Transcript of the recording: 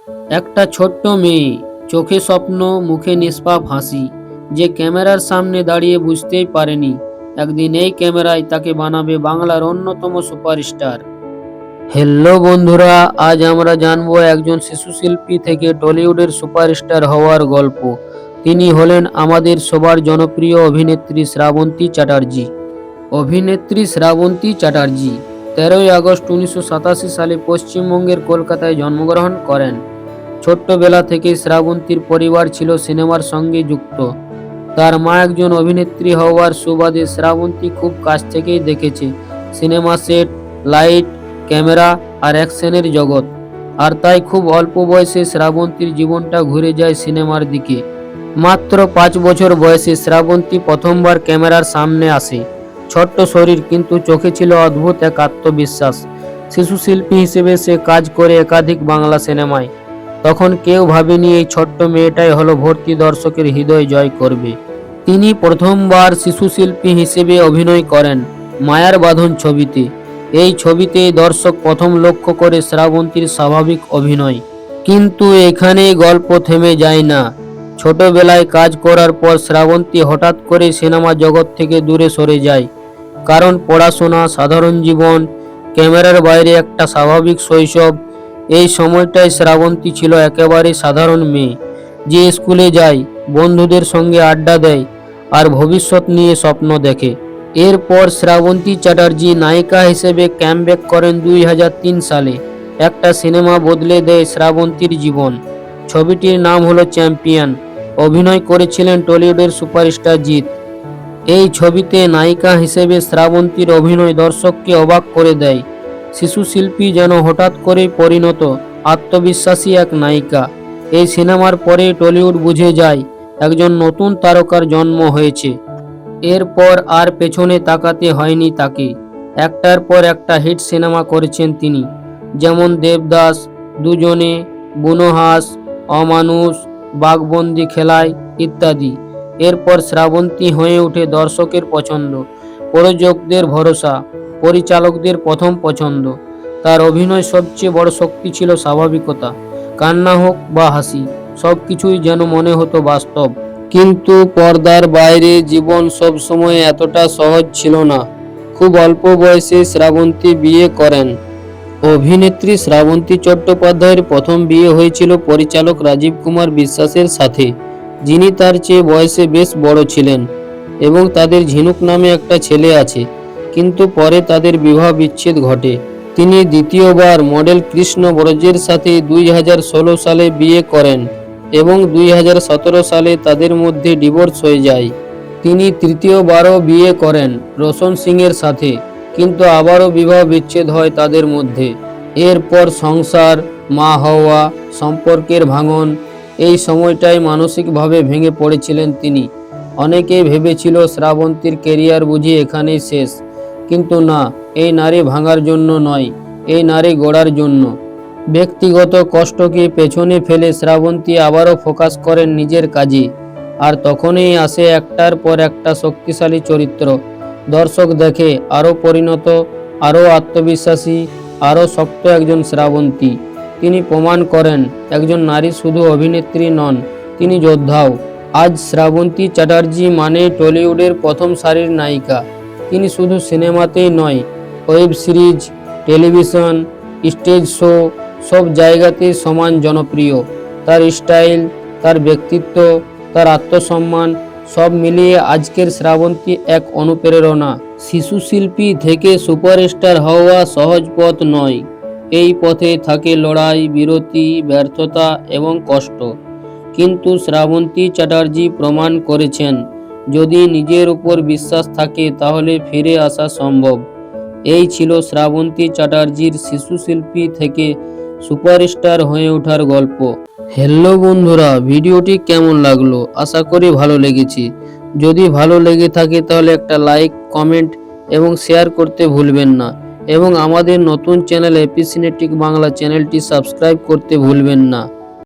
একটা ছোট্ট মেয়ে, চোখে স্বপ্ন, মুখে নিষ্পাপ হাসি, যে ক্যামেরার সামনে দাঁড়িয়ে বুঝতেই পারেনি একদিন এই ক্যামেরায় তাকে বানাবে বাংলার অন্যতম সুপারস্টার। হ্যালো বন্ধুরা, আজ আমরা জানবো একজন শিশু শিল্পী থেকে টলিউডের সুপারস্টার হওয়ার গল্প। তিনি হলেন আমাদের সবার জনপ্রিয় অভিনেত্রী শ্রাবন্তী চ্যাটার্জি। অভিনেত্রী শ্রাবন্তী চ্যাটার্জি 13ই আগস্ট 1987 সালে পশ্চিমবঙ্গের কলকাতায় জন্মগ্রহণ করেন। ছোট্টবেলা থেকেই শ্রাবন্তীর পরিবার ছিল সিনেমার সঙ্গে যুক্ত। তার মা একজন অভিনেত্রী হওয়ার সুবাদে শ্রাবন্তী খুব কাছ থেকেই দেখেছে সিনেমা সেট, লাইট, ক্যামেরা আর অ্যাকশনের জগৎ। আর তাই খুব অল্প বয়সে শ্রাবন্তীর জীবনটা ঘুরে যায় সিনেমার দিকে। মাত্র 5 বছর বয়সে শ্রাবন্তী প্রথমবার ক্যামেরার সামনে আসে। ছোট্ট শরীর, কিন্তু চোখে ছিল অদ্ভুত এক আত্মবিশ্বাস। শিশু শিল্পী হিসেবে সে কাজ করে একাধিক বাংলা সিনেমায়। তখন কেউ ভাবেনি এই ছোট্ট মেয়েটাই হলো ভর্তি দর্শকের হৃদয় জয় করবে। তিনি প্রথমবার শিশু শিল্পী হিসেবে অভিনয় করেন মায়ার বাঁধন ছবিতে। এই ছবিতে দর্শক প্রথম লক্ষ্য করে শ্রাবন্তীর স্বাভাবিক অভিনয়। কিন্তু এখানেই গল্প থেমে যায় না। ছোটবেলায় কাজ করার পর শ্রাবন্তী হঠাৎ করে সিনেমা জগৎ থেকে দূরে সরে যায়। কারণ পড়াশোনা, সাধারণ জীবন, ক্যামেরার বাইরে একটা স্বাভাবিক শৈশব। এই সময়টায় শ্রাবন্তী ছিল একেবারে সাধারণ মেয়ে, যে স্কুলে যায়, বন্ধুদের সঙ্গে আড্ডা দেয় আর ভবিষ্যৎ নিয়ে স্বপ্ন দেখে। এরপর শ্রাবন্তী চ্যাটার্জি নায়িকা হিসেবে ক্যামব্যাক করেন 2003 সালে। একটা সিনেমা বদলে দেয় শ্রাবন্তীর জীবন। ছবিটির নাম হলো চ্যাম্পিয়ন। অভিনয় করেছিলেন টলিউডের সুপারস্টার জিৎ। এই ছবিতে নায়িকা হিসেবে শ্রাবন্তীর অভিনয় দর্শককে অবাক করে দেয়। শিশু শিল্পী যেন হঠাৎ করেই পরিণত আত্মবিশ্বাসী এক নায়িকা। এই সিনেমার পরে টলিউড বুঝে যায় একজন নতুন তারকার জন্ম হয়েছে। এরপর আর পেছনে তাকাতে হয়নি তাকে। একটার পর একটা হিট সিনেমা করেছেন তিনি, যেমন দেবদাস, দুজনে, বুনোহাস, অমানুষ, বাঘবন্দি খেলায় ইত্যাদি। এরপর শ্রাবন্তী হয়ে ওঠে দর্শকের পছন্দ, প্রযোজকদের ভরসা, পরিচালকদের প্রথম পছন্দ। তার অভিনয় সবচেয়ে বড় শক্তি ছিল স্বাভাবিকতা। কান্না হোক বা হাসি, সব কিছুই যেন মনে হতো বাস্তব। কিন্তু পর্দার বাইরে জীবন সব সময় এতটা সহজ ছিল না। খুব অল্প বয়সে শ্রাবন্তী বিয়ে করেন। অভিনেত্রী শ্রাবন্তী চট্টোপাধ্যায়ের প্রথম বিয়ে হয়েছিল পরিচালক রাজীব কুমার বিশ্বাসের সাথে, যিনি তার চেয়ে বয়সে বেশ বড় ছিলেন, এবং তাদের ঝিনুক নামে একটা ছেলে আছে। কিন্তু পরে তাদের বিবাহ বিচ্ছেদ ঘটে। তিনি দ্বিতীয়বার মডেল কৃষ্ণ ব্রজের সাথে 2016 সালে বিয়ে করেন এবং 2017 সালে তাদের মধ্যে ডিভোর্স হয়ে যায়। তিনি তৃতীয়বারও বিয়ে করেন রোশন সিংয়ের সাথে, কিন্তু আবারও বিবাহ বিচ্ছেদ হয় তাদের মধ্যে। এরপর সংসার, মা হওয়া, সম্পর্কের ভাঙন। এই সময়টায় মানসিকভাবে ভেঙে পড়েছিলেন তিনি। অনেকেই ভেবেছিল শ্রাবন্তীর কেরিয়ার বুঝি এখানেই শেষ, কিন্তু না, এই নারী ভাঙার জন্য নয়, এই নারী গড়ার জন্য। ব্যক্তিগত কষ্টকে পেছনে ফেলে শ্রাবন্তী আবারও ফোকাস করেন নিজের কাজে। আর তখনই আসে একটার পর একটা শক্তিশালী চরিত্র। দর্শক দেখে আরও পরিণত, আরও আত্মবিশ্বাসী, আরও শক্ত একজন শ্রাবন্তী। তিনি প্রমাণ করেন একজন নারী শুধু অভিনেত্রী নন, তিনি যোদ্ধাও। আজ শ্রাবন্তী চ্যাটার্জি মানে টলিউডের প্রথম সারির নায়িকা। তিনি শুধু সিনেমাতেই নয়, web series, television, stage show, সব জায়গাতেই সমান জনপ্রিয়। তার স্টাইল, তার ব্যক্তিত্ব, তার আত্মসম্মান, সব মিলিয়ে আজকের শ্রাবন্তী এক অনুপ্রেরণা। শিশু শিল্পী থেকে সুপারস্টার হওয়া সহজ পথ নয়। এই পথে থাকে লড়াই, বিরতি, ব্যর্থতা এবং কষ্ট। কিন্তু শ্রাবন্তী চ্যাটার্জি প্রমাণ করেছেন, যদি নিজের উপর বিশ্বাস থাকে তাহলে ফিরে আসা সম্ভব। এই ছিল শ্রাবন্তী চ্যাটার্জির শিশু শিল্পী থেকে সুপারস্টার হয়ে ওঠার গল্প। হ্যালো বন্ধুরা, ভিডিওটি কেমন লাগলো? আশা করি ভালো লেগেছে। যদি ভালো লেগে থাকে তাহলে একটা লাইক, কমেন্ট এবং শেয়ার করতে ভুলবেন না। এবং আমাদের নতুন চ্যানেল এপি সিনেটিক বাংলা চ্যানেলটি সাবস্ক্রাইব করতে ভুলবেন না।